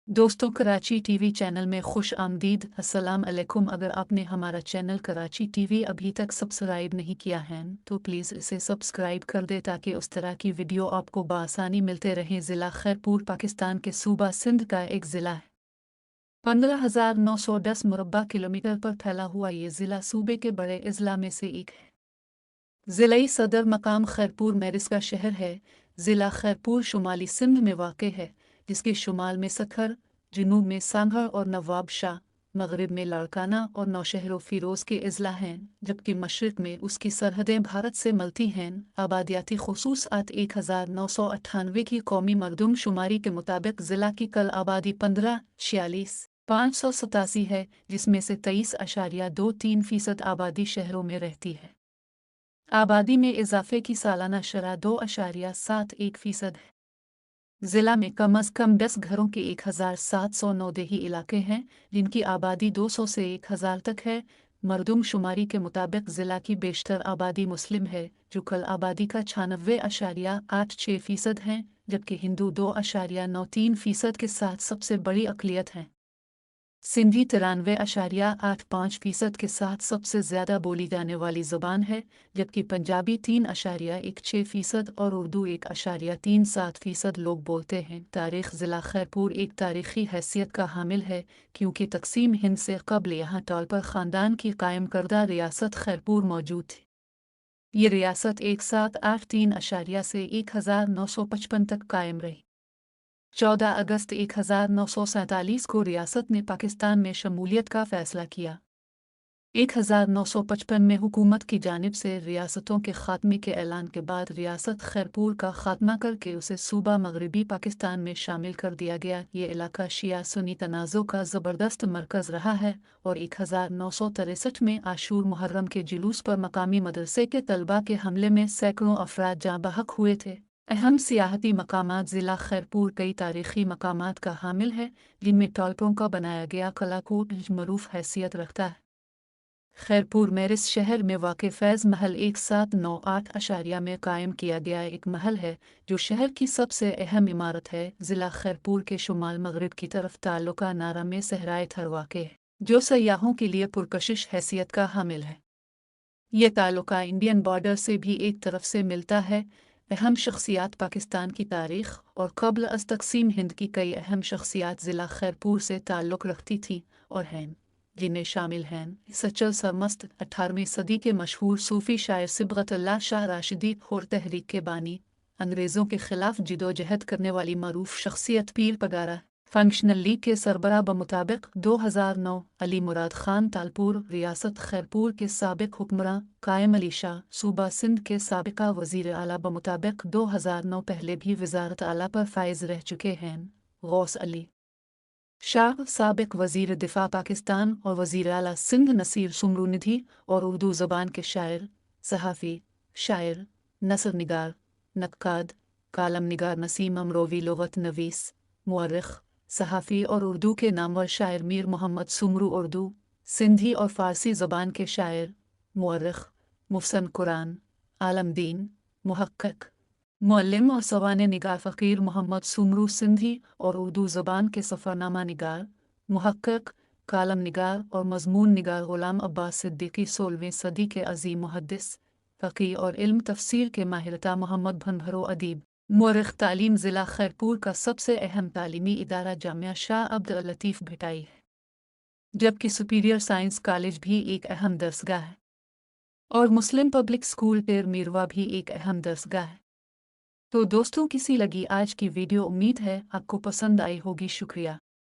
दोस्तों Karachi TV channel में खुश आमदीद। अस्सलाम अलैकुम। अगर आपने हमारा चैनल कराची टीवी अभी तक सब्सक्राइब नहीं किया है तो प्लीज़ इसे सब्सक्राइब कर दे ताकि उस तरह की वीडियो आपको बआसानी मिलते रहें। ज़िला खैरपुर पाकिस्तान के सूबा सिंध का एक ज़िला है। 15,910 मुरब्बा किलोमीटर पर फैला हुआ ये ज़िला सूबे के बड़े अजला में से एक है। ज़िलाई सदर मकाम खैरपुर मेरिस का शहर है। ज़िला खैरपुर शुमाली सिंध में वाक़ है, जिसके शुमाल में सखर, जनूब में सांगड़ और नवाब शाह, मगरिब में लाड़काना और नौशहर फ़िरोज़ के अजला हैं, जबकि मशरिक़ में उसकी सरहदें भारत से मिलती हैं। आबादियाती खसूसआत 1998 की कौमी मरदमशुमारी के मुताबिक ज़िला की कल आबादी 15,46,587 है, जिसमें से 23.23% आबादी शहरों में रहती है। आबादी में इजाफे की सालाना शरह 2.71% है। ज़िला में कम अज़ कम 10 घरों के 1,709 देही इलाके हैं, जिनकी आबादी 200 से 1,000 तक है। मरदमशुमारी के मुताबिक ज़िला की बेशतर आबादी मुस्लिम है, जो कल आबादी का 96.86% है, जबकि हिंदू 2.93% के साथ सबसे बड़ी अक़लियत हैं। सिंधी 93.85% के साथ सबसे ज़्यादा बोली जाने वाली ज़बान है, जबकि पंजाबी 3.16% और उर्दू 1.37% लोग बोलते हैं। तारीख़ ज़िला खैरपुर एक तारीख़ी हैसियत का हामिल है, क्योंकि तक़सीम हिंद से क़ब्ल यहाँ टालपर ख़ानदान की कायम करदा रियासत खैरपुर मौजूद थी। ये रियासत 1783 से 1955 तक कायम रही। 14 अगस्त 1947 को रियासत ने पाकिस्तान में शमूलियत का फ़ैसला किया। 1955 में हुकूमत की जानिब से रियासतों के ख़ात्मे के ऐलान के बाद रियासत खैरपुर का ख़ात्मा करके उसे सूबा मगरबी पाकिस्तान में शामिल कर दिया गया। ये इलाका शिया सुन्नी तनाज़ो का ज़बरदस्त मरकज़ रहा है और 1963 में आशूर मुहर्रम के जुलूस पर मकामी मदरसे के तलबा के हमले में सैकड़ों अफराद जाँ बहक हुए थे। अहम सियाहती मकामात ज़िला खैरपुर कई तारीख़ी मकामात का हामिल है, जिनमें टालपों का बनाया गया कलाकोट मरूफ हैसियत रखता है। खैरपुर मेरिस शहर में वाक़ फैज़ महल 1798 में कायम किया गया एक महल है, जो शहर की सबसे अहम इमारत है। ज़िला खैरपुर के शुमाल मगरिब की तरफ ताल्लुका नारा में सहराए थर वाक़ है, जो सयाहों के लिए पुरकशिश हैसियत का हामिल है। ये ताल्लुका इंडियन बॉर्डर से भी एक तरफ से मिलता है। अहम शख्सियात पाकिस्तान की तारीख़ और क़ब्ल अज़ तक़सीम हिंद की कई अहम शख्सियात ज़िला खैरपुर से ताल्लुक़ रखती थीं और हैं, जिनमें शामिल हैं सचल सरमस्त 18वीं सदी के मशहूर सूफ़ी शायर सिबग़तुल्लाह शाह राशिदी और तहरीक के बानी, अंग्रेज़ों के ख़िलाफ़ जिदोजहद करने वाली मरूफ शख्सियत पीर पगारा फंक्शनल लीग के सरबराह बमुताबिक 2009 अली मुराद ख़ान तालपुर रियासत खैरपुर के साबिक़ हुक्मरान कायम अली शाह सूबा सिंध के साबिक़ा वज़ीर आला बमुताबिक 2009 पहले भी वज़ारत आला पर फाइज़ रह चुके हैं। गौस अली शाह साबिक़ वज़ीर दिफ़ा पाकिस्तान और वज़ीर आला सिंध नसीर सुमरूनिधि और उर्दू ज़बान के शायर, सहाफ़ी, शायर, नसर निगार, नक्काद, कालम निगार नसीम अमरोवी लुग़त नवीस, मुअर्रिख़, सहाफ़ी और उर्दू के नामवर शायर मीर मोहम्मद सुमरू उर्दू, सिंधी और फ़ारसी ज़बान के शायर, मुअर्रिख़, मुफ़सन कुरान, आलमदीन, मुहक्किक़, मुअल्लिम और सवाने निगार फ़क़ीर मोहम्मद सुमरू सिंधी और उर्दू ज़बान के सफ़रनामा निगार, मुहक्किक़, कालम निगार और मज़मून निगार ग़ुलाम अब्बास सिद्दीक़ी 16वीं सदी के अज़ीम मुहद्दिस, फ़क़ीह और इल्म तफ़सीर के माहिरता मोहम्मद भनभरो अदीब, मुअर्रिख़। तालीम ज़िला खैरपुर का सबसे अहम तालीमी इदारा जामिया शाह अब्दुल लतीफ़ भिटाई है, जबकि सुपीरियर साइंस कॉलेज भी एक अहम दरसगाह है और मुस्लिम पब्लिक स्कूल टेर मीरवा भी एक अहम दरसगाह है। तो दोस्तों, किसी लगी आज की वीडियो, उम्मीद है आपको पसंद आई होगी। शुक्रिया।